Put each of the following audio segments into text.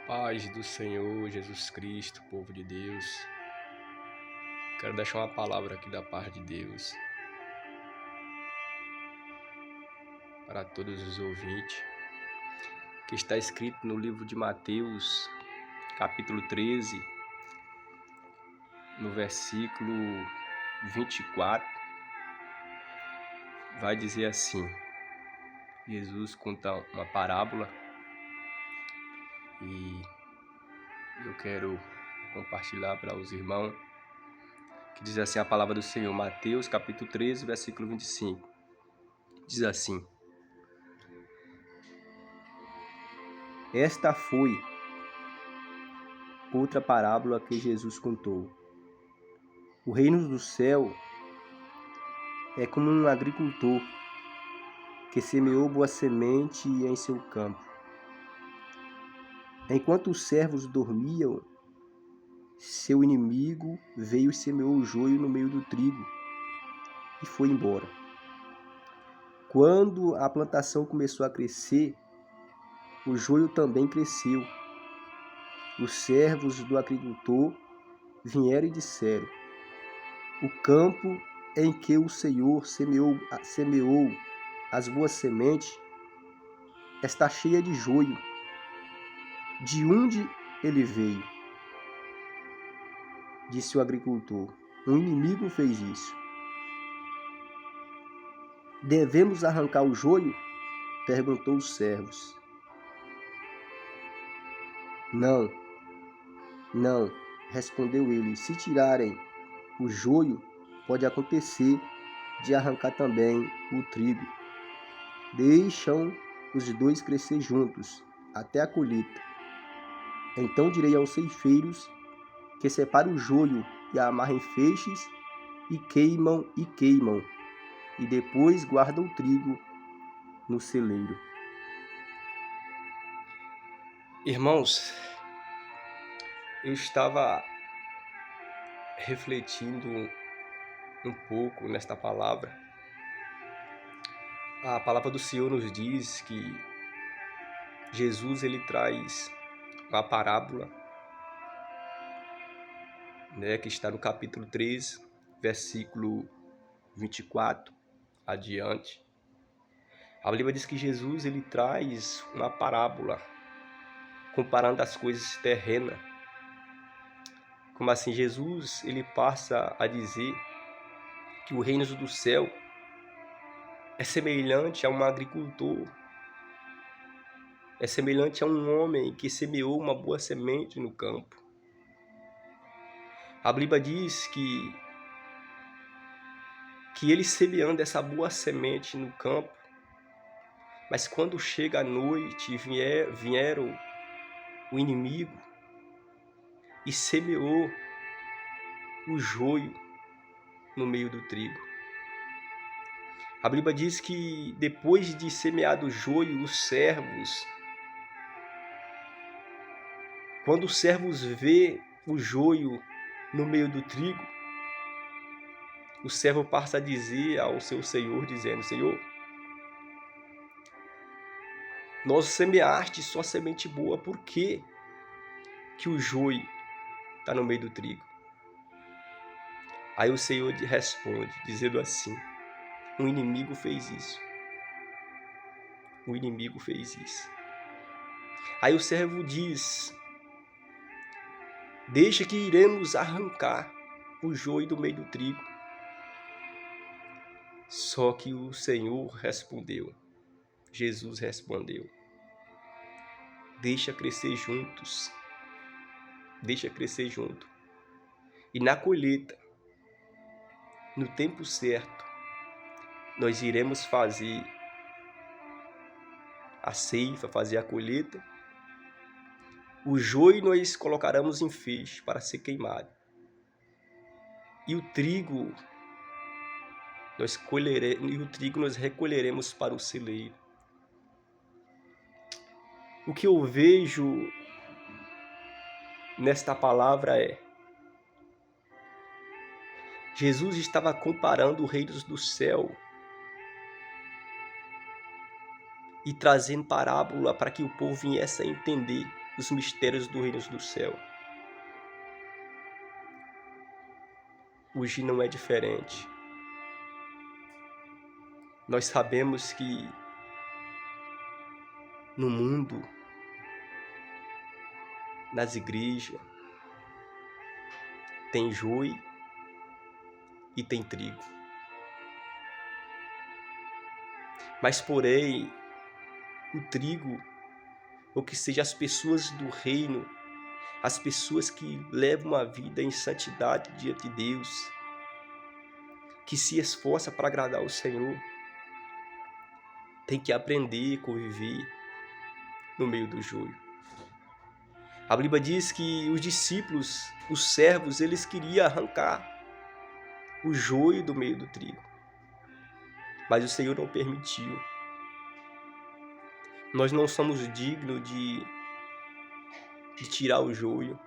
Paz do Senhor Jesus Cristo, povo de Deus. Quero deixar uma palavra aqui da paz de Deus para todos os ouvintes, que está escrito no livro de Mateus, capítulo 13, no versículo 24, vai dizer assim: Jesus conta uma parábola e eu quero compartilhar para os irmãos, que diz assim a palavra do Senhor, Mateus capítulo 13, versículo 25, diz assim: Esta foi outra parábola que Jesus contou. O reino do céu é como um agricultor que semeou boa semente em seu campo. Enquanto os servos dormiam, seu inimigo veio e semeou o joio no meio do trigo e foi embora. Quando a plantação começou a crescer, o joio também cresceu. Os servos do agricultor vieram e disseram: O campo em que o Senhor semeou as boas sementes está cheia de joio. De onde ele veio? Disse o agricultor. Um inimigo fez isso. Devemos arrancar o joio? Perguntou os servos. Não, não, respondeu ele. Se tirarem o joio, pode acontecer de arrancar também o trigo. Deixam os dois crescer juntos até a colheita. Então direi aos ceifeiros que separem o joio e amarrem feixes e queimam, e depois guardam o trigo no celeiro. Irmãos, eu estava refletindo um pouco nesta palavra. A palavra do Senhor nos diz que Jesus ele traz uma parábola, que está no capítulo 13, versículo 24 adiante. A Bíblia diz que Jesus ele traz uma parábola comparando as coisas terrenas. Como assim? Jesus ele passa a dizer que o reino do céu é semelhante a um agricultor, é semelhante a um homem que semeou uma boa semente no campo. A Bíblia diz que ele semeando essa boa semente no campo, mas quando chega a noite, vieram o inimigo e semeou o joio no meio do trigo. A Bíblia diz que depois de semeado o joio, os servos, quando os servos vê o joio no meio do trigo, o servo passa a dizer ao seu senhor, dizendo: Senhor, nós semeaste só semente boa, por que o joio está no meio do trigo? Aí o Senhor responde, dizendo assim: um inimigo fez isso. O inimigo fez isso. Aí o servo diz: deixa que iremos arrancar o joio do meio do trigo. Só que o Senhor respondeu, Jesus respondeu: deixa crescer juntos. Deixa crescer junto. E na colheita, no tempo certo, nós iremos fazer a ceifa, fazer a colheita. O joio nós colocaremos em feixe para ser queimado. E o trigo nós recolheremos para o celeiro. O que eu vejo nesta palavra é: Jesus estava comparando o reino do céu e trazendo parábola para que o povo viesse a entender os mistérios do reino do céu. Hoje não é diferente. Nós sabemos que no mundo, nas igrejas, tem joio e tem trigo. Mas porém, o trigo, ou que seja as pessoas do reino, as pessoas que levam uma vida em santidade diante de Deus, que se esforça para agradar o Senhor, tem que aprender a conviver no meio do joio. A Bíblia diz que os discípulos, os servos, eles queriam arrancar o joio do meio do trigo, mas o Senhor não permitiu. Nós não somos dignos de tirar o joio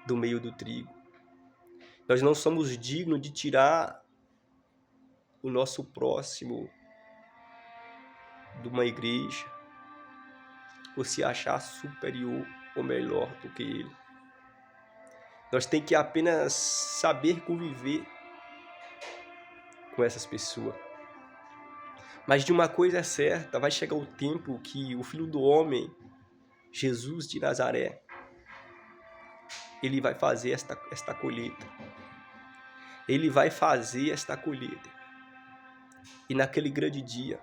do meio do trigo. Nós não somos dignos de tirar o nosso próximo de uma igreja ou se achar superior ou melhor do que ele. Nós temos que apenas saber conviver com essas pessoas. Mas de uma coisa é certa, vai chegar o tempo que o Filho do Homem, Jesus de Nazaré, ele vai fazer esta colheita. Ele vai fazer esta colheita. E naquele grande dia,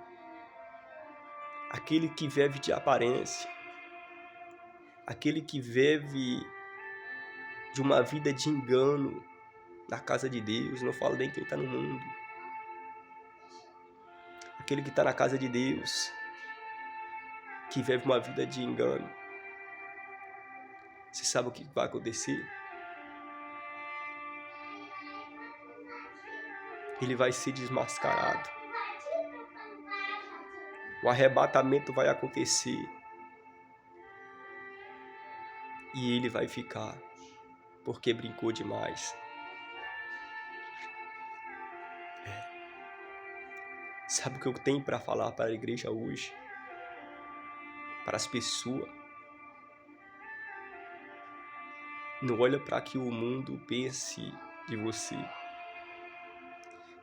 aquele que vive de aparência, aquele que vive de uma vida de engano na casa de Deus, não falo nem quem está no mundo, aquele que está na casa de Deus, que vive uma vida de engano, você sabe o que vai acontecer? Ele vai ser desmascarado. O arrebatamento vai acontecer. E ele vai ficar, porque brincou demais. Sabe o que eu tenho para falar para a igreja hoje? Para as pessoas. Não olha para que o mundo pense de você.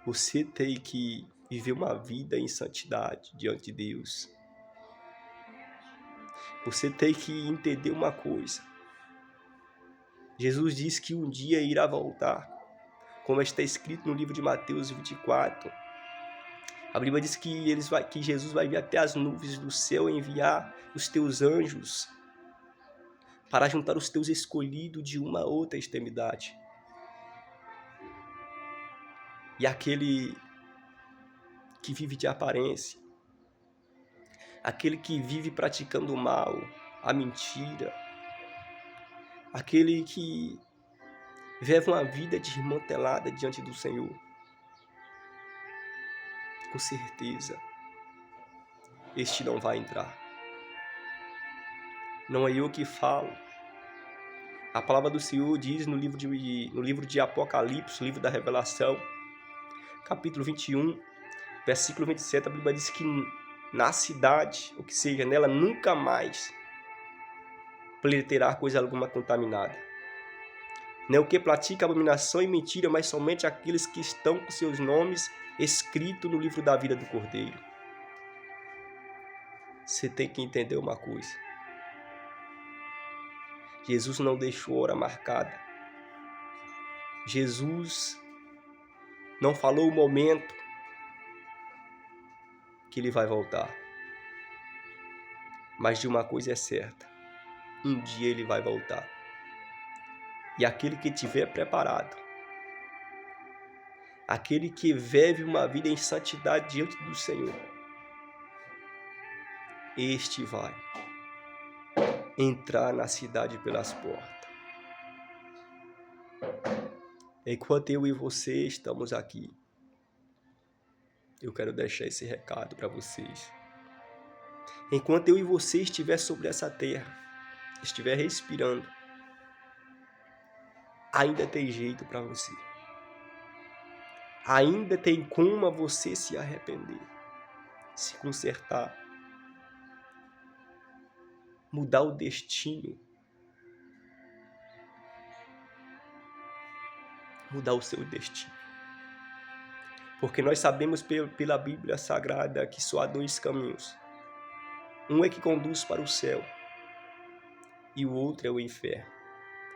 Você tem que viver uma vida em santidade diante de Deus. Você tem que entender uma coisa. Jesus disse que um dia irá voltar, como está escrito no livro de Mateus 24. A Bíblia diz que Jesus vai vir até as nuvens do céu e enviar os teus anjos para juntar os teus escolhidos de uma outra extremidade. E aquele que vive de aparência, aquele que vive praticando o mal, a mentira, aquele que vive uma vida desmantelada diante do Senhor, com certeza, este não vai entrar. Não é eu que falo. A palavra do Senhor diz no livro de Apocalipse, livro da Revelação, capítulo 21, versículo 27, a Bíblia diz que na cidade, ou que seja, nela nunca mais terá coisa alguma contaminada. Nem o que pratica abominação e mentira, mas somente aqueles que estão com seus nomes escritos no livro da vida do Cordeiro. Você tem que entender uma coisa. Jesus não deixou hora marcada. Jesus não falou o momento que ele vai voltar. Mas de uma coisa é certa. Um dia ele vai voltar. E aquele que estiver preparado, aquele que vive uma vida em santidade diante do Senhor, este vai entrar na cidade pelas portas. Enquanto eu e você estamos aqui, eu quero deixar esse recado para vocês. Enquanto eu e você estiver sobre essa terra, estiver respirando, ainda tem jeito para você. Ainda tem como você se arrepender, se consertar. mudar o destino, mudar o seu destino. Porque nós sabemos pela Bíblia Sagrada que só há dois caminhos. Um é que conduz para o céu e o outro é o inferno,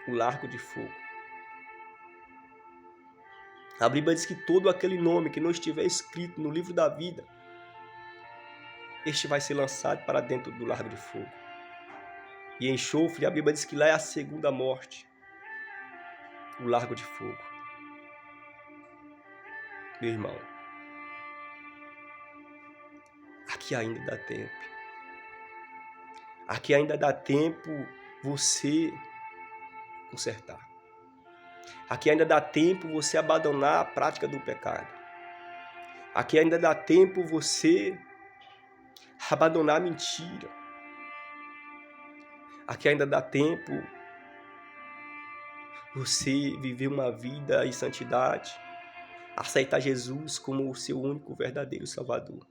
o lago de fogo. A Bíblia diz que todo aquele nome que não estiver escrito no livro da vida, este vai ser lançado para dentro do lago de fogo. E enxofre, a Bíblia diz que lá é a segunda morte, o lago de fogo. Meu irmão, aqui ainda dá tempo. Aqui ainda dá tempo você consertar. Aqui ainda dá tempo você abandonar a prática do pecado. Aqui ainda dá tempo você abandonar a mentira. Aqui ainda dá tempo você viver uma vida em santidade, aceitar Jesus como o seu único verdadeiro Salvador.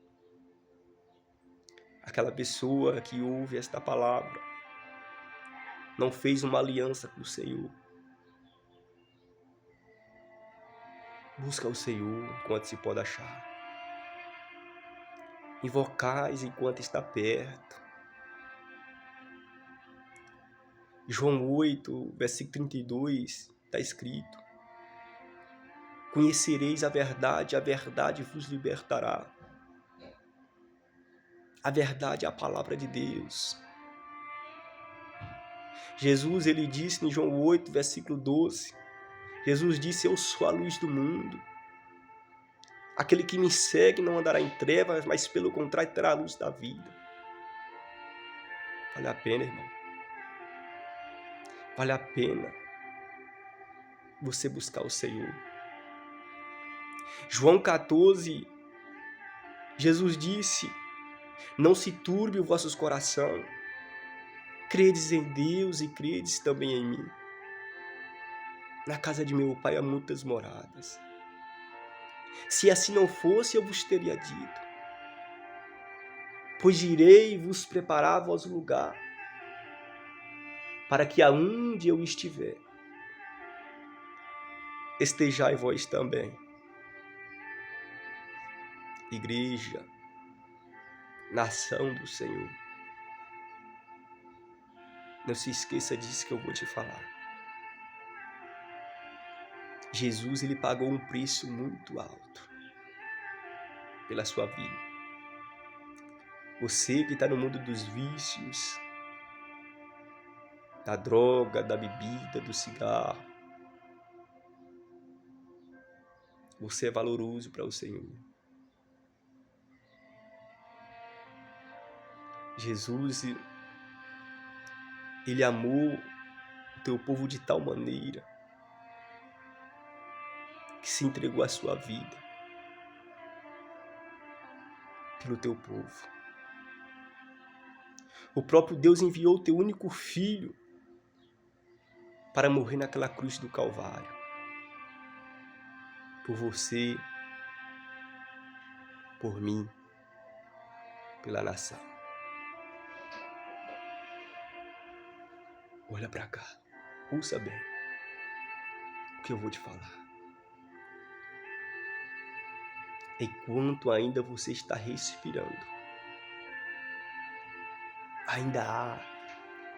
Aquela pessoa que ouve esta palavra não fez uma aliança com o Senhor. Busca o Senhor enquanto se pode achar. Invocais enquanto está perto. João 8, versículo 32, está escrito: conhecereis a verdade vos libertará. A verdade é a palavra de Deus. Jesus, ele disse em João 8, versículo 12, Jesus disse: eu sou a luz do mundo. Aquele que me segue não andará em trevas, mas pelo contrário terá a luz da vida. Vale a pena, irmão. Vale a pena você buscar o Senhor. João 14, Jesus disse: não se turbe o vosso coração. Credes em Deus e credes também em mim. Na casa de meu pai há muitas moradas. Se assim não fosse, eu vos teria dito. Pois irei vos preparar vosso lugar, para que aonde eu estiver, estejai vós também. Igreja, nação do Senhor, não se esqueça disso que eu vou te falar. Jesus, ele pagou um preço muito alto pela sua vida. Você que está no mundo dos vícios, da droga, da bebida, do cigarro, você é valoroso para o Senhor. Jesus, ele amou o teu povo de tal maneira que se entregou a sua vida pelo teu povo. O próprio Deus enviou o teu único filho para morrer naquela cruz do Calvário. Por você, por mim, pela nação. Olha para cá, ouça bem o que eu vou te falar. Enquanto ainda você está respirando, ainda há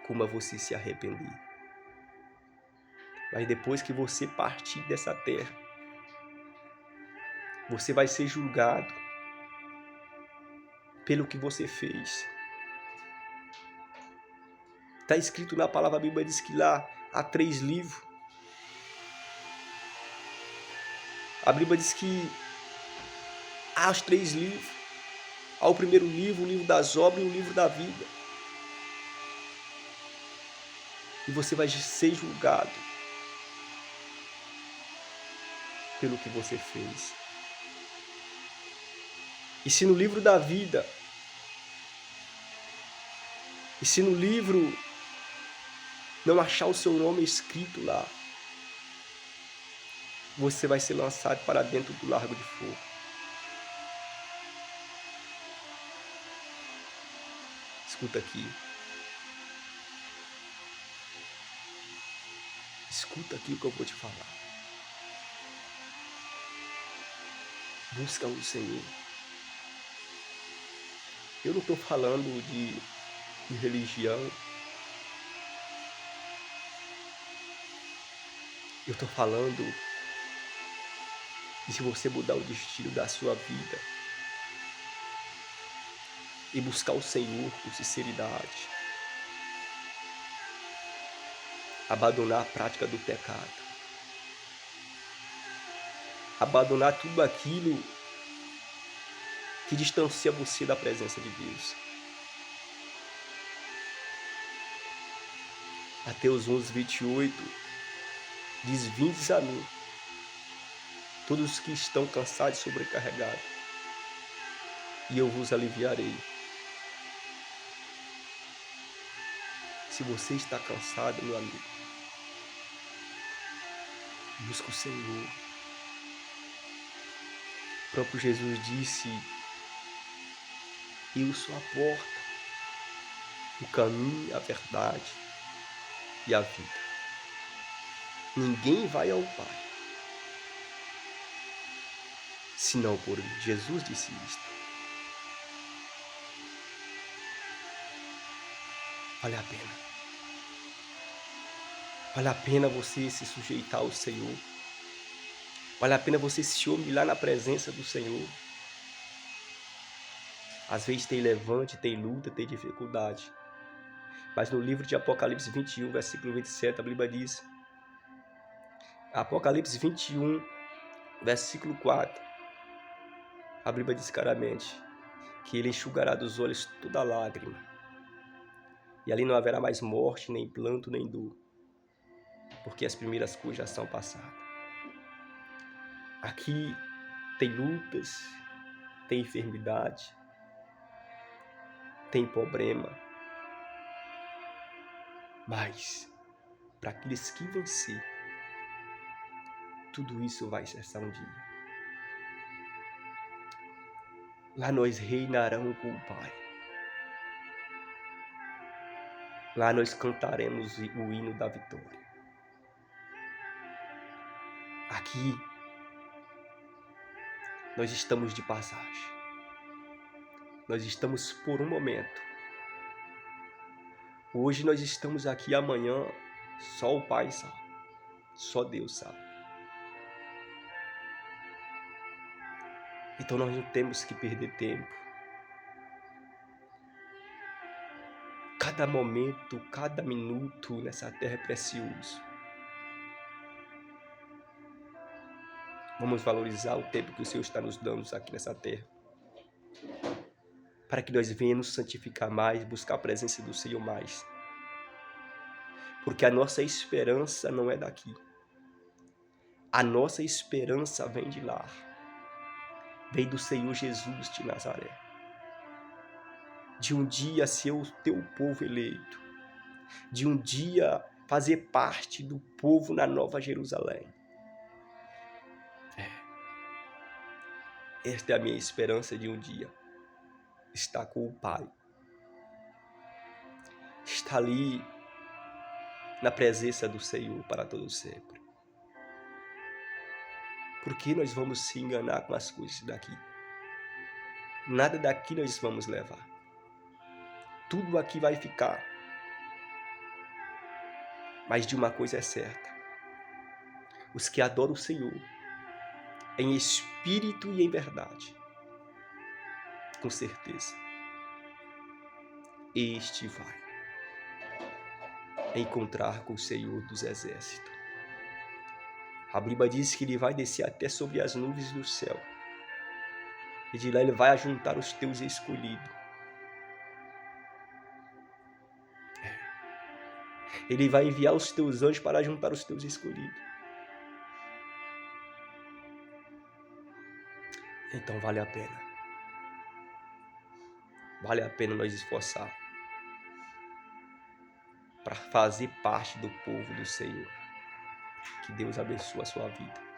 como você se arrepender. Mas depois que você partir dessa terra, você vai ser julgado pelo que você fez. Está escrito na palavra, a Bíblia diz que lá há 3 livros. A Bíblia diz que há os 3 livros. Há o primeiro livro, o livro das obras e o livro da vida. E você vai ser julgado pelo que você fez. E se no livro da vida, e se no livro não achar o seu nome escrito lá, você vai ser lançado para dentro do lago de fogo. Escuta aqui. Escuta aqui o que eu vou te falar. Busca o Senhor. Eu não estou falando de religião. Eu estou falando de se você mudar o destino da sua vida e buscar o Senhor com sinceridade. Abandonar a prática do pecado. Abandonar tudo aquilo que distancia você da presença de Deus. Mateus 11:28 diz: Vinde a mim, todos os que estão cansados e sobrecarregados, e eu vos aliviarei. Se você está cansado, meu amigo, busca o Senhor. O próprio Jesus disse: Eu sou a porta, o caminho, a verdade e a vida. Ninguém vai ao Pai senão por mim. Jesus disse isto. Vale a pena. Vale a pena você se sujeitar ao Senhor. Vale a pena você se humilhar na presença do Senhor. Às vezes tem levante, tem luta, tem dificuldade. Mas no livro de Apocalipse 21, versículo 27, a Bíblia diz, Apocalipse 21, versículo 4, a Bíblia diz claramente que ele enxugará dos olhos toda lágrima. E ali não haverá mais morte, nem pranto, nem dor, porque as primeiras coisas já são passadas. Aqui tem lutas, tem enfermidade, tem problema, mas para aqueles que vencer, tudo isso vai cessar um dia. Lá nós reinaremos com o Pai. Lá nós cantaremos o hino da vitória. Aqui nós estamos de passagem. Nós estamos por um momento. Hoje nós estamos aqui, amanhã só o Pai sabe. Só Deus sabe. Então nós não temos que perder tempo. Cada momento, cada minuto nessa terra é precioso. Vamos valorizar o tempo que o Senhor está nos dando aqui nessa terra. Para que nós venhamos santificar mais, buscar a presença do Senhor mais. Porque a nossa esperança não é daqui. A nossa esperança vem de lá. Vem do Senhor Jesus de Nazaré. De um dia ser o teu povo eleito. De um dia fazer parte do povo na Nova Jerusalém. Esta é a minha esperança de um dia. Estar com o Pai. Estar ali na presença do Senhor para todo sempre. Por que nós vamos se enganar com as coisas daqui? Nada daqui nós vamos levar. Tudo aqui vai ficar. Mas de uma coisa é certa. Os que adoram o Senhor em espírito e em verdade, com certeza, este vai encontrar com o Senhor dos exércitos. A Bíblia diz que ele vai descer até sobre as nuvens do céu. E de lá ele vai ajuntar os teus escolhidos. Ele vai enviar os teus anjos para ajuntar os teus escolhidos. Então vale a pena. Vale a pena nós esforçar para fazer parte do povo do Senhor. Que Deus abençoe a sua vida.